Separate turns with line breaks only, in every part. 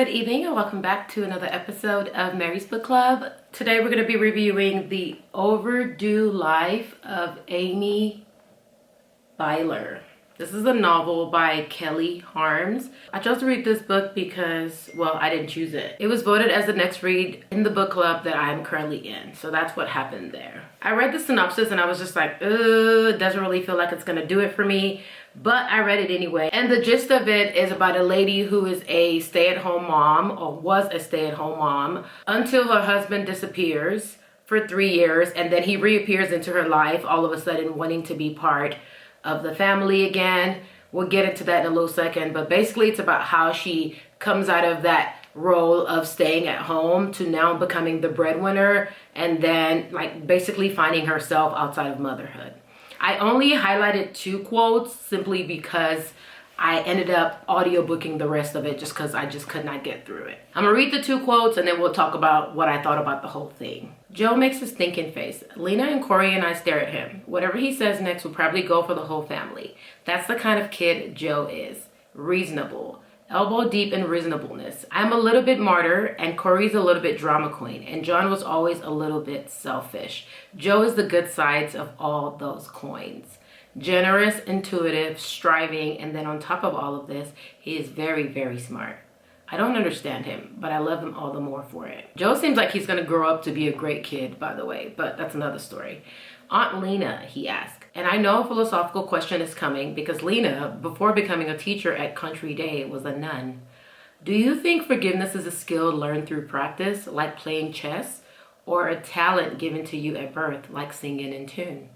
Good evening and welcome back to another episode of Mary's Book Club. Today we're going to be reviewing The Overdue Life of Amy Byler. This is a novel by Kelly Harms. I chose to read this book because, well, I didn't choose it. It was voted as the next read in the book club that I'm currently in. So that's what happened there. I read the synopsis and I was just like, it doesn't really feel like it's going to do it for me. But I read it anyway. And the gist of it is about a lady who is a stay-at-home mom, or was a stay-at-home mom, until her husband disappears for 3 years. And then he reappears into her life, all of a sudden wanting to be part of the family again. We'll get into that in a little second, but basically it's about how she comes out of that role of staying at home to now becoming the breadwinner, and then like basically finding herself outside of motherhood. I only highlighted 2 quotes simply because I ended up audiobooking the rest of it just because I just could not get through it. I'm gonna read the 2 quotes and then we'll talk about what I thought about the whole thing. Joe makes his thinking face. Lena and Corey and I stare at him. Whatever he says next will probably go for the whole family. That's the kind of kid Joe is. Reasonable. Elbow deep in reasonableness. I'm a little bit martyr and Corey's a little bit drama queen, and John was always a little bit selfish. Joe is the good sides of all those coins. Generous, intuitive, striving, and then on top of all of this, he is very, very smart. I don't understand him, but I love him all the more for it. Joe seems like he's gonna grow up to be a great kid, by the way, but that's another story. Aunt Lena, he asked. And I know a philosophical question is coming because Lena, before becoming a teacher at Country Day, was a nun. Do you think forgiveness is a skill learned through practice, like playing chess, or a talent given to you at birth, like singing in tune?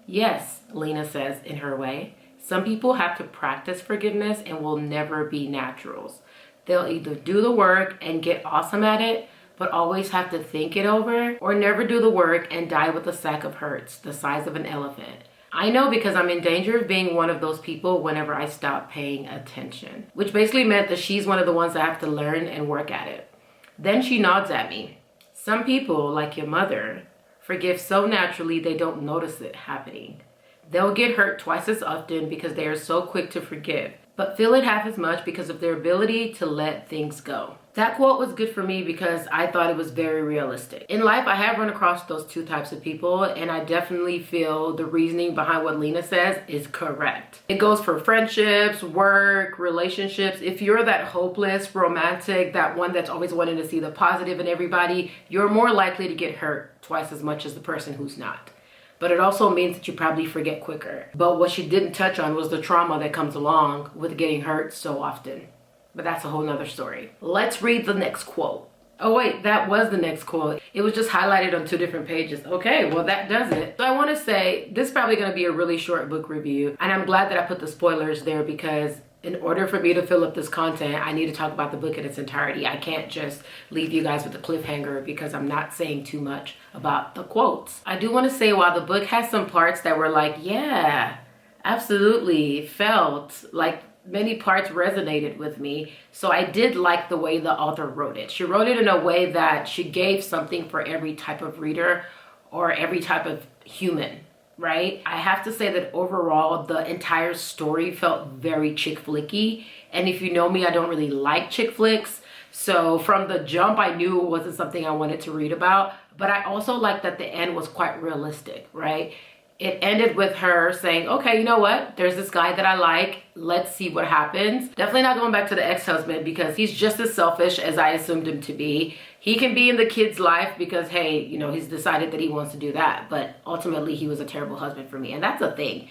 Yes, Lena says in her way. Some people have to practice forgiveness and will never be naturals. They'll either do the work and get awesome at it, but always have to think it over, or never do the work and die with a sack of hurts the size of an elephant. I know because I'm in danger of being one of those people whenever I stop paying attention. Which basically meant that she's one of the ones that have to learn and work at it. Then she nods at me. Some people, like your mother, forgive so naturally they don't notice it happening. They'll get hurt twice as often because they are so quick to forgive, but feel it half as much because of their ability to let things go. That quote was good for me because I thought it was very realistic. In life, I have run across those 2 types of people, and I definitely feel the reasoning behind what Lena says is correct. It goes for friendships, work, relationships. If you're that hopeless romantic, that one that's always wanting to see the positive in everybody, you're more likely to get hurt twice as much as the person who's not. But it also means that you probably forget quicker. But what she didn't touch on was the trauma that comes along with getting hurt so often. But that's a whole nother story. Let's read the next quote. Oh wait, that was the next quote. It was just highlighted on 2 different pages. Okay, well that does it. So I want to say, this is probably going to be a really short book review. And I'm glad that I put the spoilers there because in order for me to fill up this content, I need to talk about the book in its entirety. I can't just leave you guys with a cliffhanger because I'm not saying too much about the quotes. I do want to say while the book has some parts that were like, yeah, absolutely felt like many parts resonated with me. So I did like the way the author wrote it. She wrote it in a way that she gave something for every type of reader or every type of human. Right? I have to say that overall, the entire story felt very chick flicky. And if you know me, I don't really like chick flicks. So from the jump, I knew it wasn't something I wanted to read about. But I also liked that the end was quite realistic, right? It ended with her saying, okay, you know what? There's this guy that I like. Let's see what happens. Definitely not going back to the ex-husband because he's just as selfish as I assumed him to be. He can be in the kid's life because, hey, you know, he's decided that he wants to do that. But ultimately, he was a terrible husband for me. And that's a thing.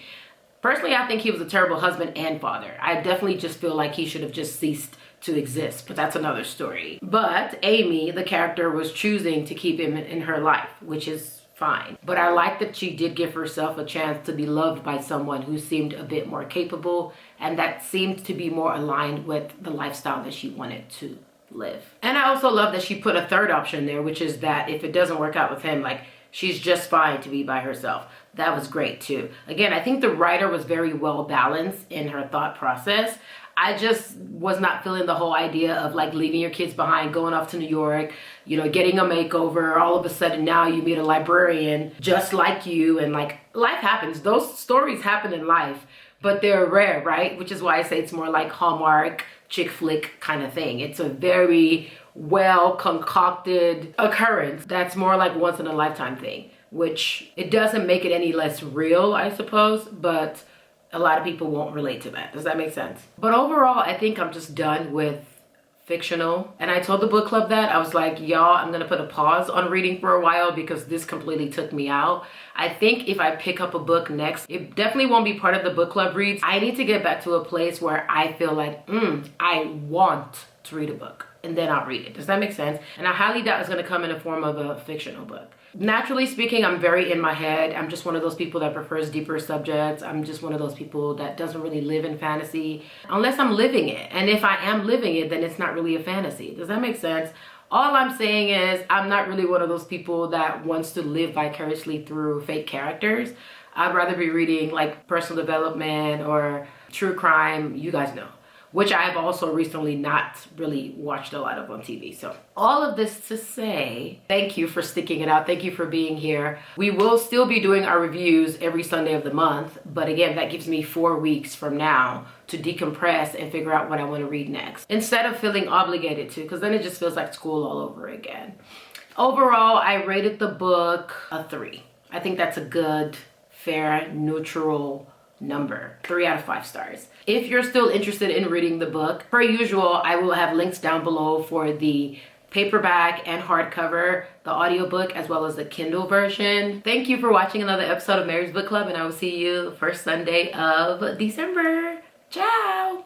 Personally, I think he was a terrible husband and father. I definitely just feel like he should have just ceased to exist. But that's another story. But Amy, the character, was choosing to keep him in her life, which is fine. But I like that she did give herself a chance to be loved by someone who seemed a bit more capable and that seemed to be more aligned with the lifestyle that she wanted to live. And I also love that she put a third option there, which is that if it doesn't work out with him, like she's just fine to be by herself. That was great too. Again, I think the writer was very well balanced in her thought process. I just was not feeling the whole idea of like leaving your kids behind, going off to New York, you know, getting a makeover. All of a sudden now you meet a librarian just like you, and like life happens. Those stories happen in life but they're rare, right? Which is why I say it's more like Hallmark chick flick kind of thing. It's a very well concocted occurrence that's more like once in a lifetime thing, which it doesn't make it any less real, I suppose, but a lot of people won't relate to that. Does that make sense? But overall, I think I'm just done with fictional. And I told the book club that I was like, y'all, I'm gonna put a pause on reading for a while because this completely took me out. I think if I pick up a book next, it definitely won't be part of the book club reads. I need to get back to a place where I feel like, I want to read a book, and then I'll read it. Does that make sense? And I highly doubt it's gonna come in the form of a fictional book. Naturally speaking, I'm very in my head. I'm just one of those people that prefers deeper subjects. I'm just one of those people that doesn't really live in fantasy unless I'm living it. And if I am living it, then it's not really a fantasy. Does that make sense? All I'm saying is I'm not really one of those people that wants to live vicariously through fake characters. I'd rather be reading like personal development or true crime, you guys know, which I've also recently not really watched a lot of on TV. So all of this to say, thank you for sticking it out. Thank you for being here. We will still be doing our reviews every Sunday of the month. But again, that gives me 4 weeks from now to decompress and figure out what I want to read next, instead of feeling obligated to, because then it just feels like school all over again. Overall, I rated the book a 3. I think that's a good, fair, neutral number. 3 out of 5 stars. If you're still interested in reading the book, per usual, I will have links down below for the paperback and hardcover, the audiobook, as well as the Kindle version. Thank you for watching another episode of Mary's Book Club, and I will see you first Sunday of December. Ciao!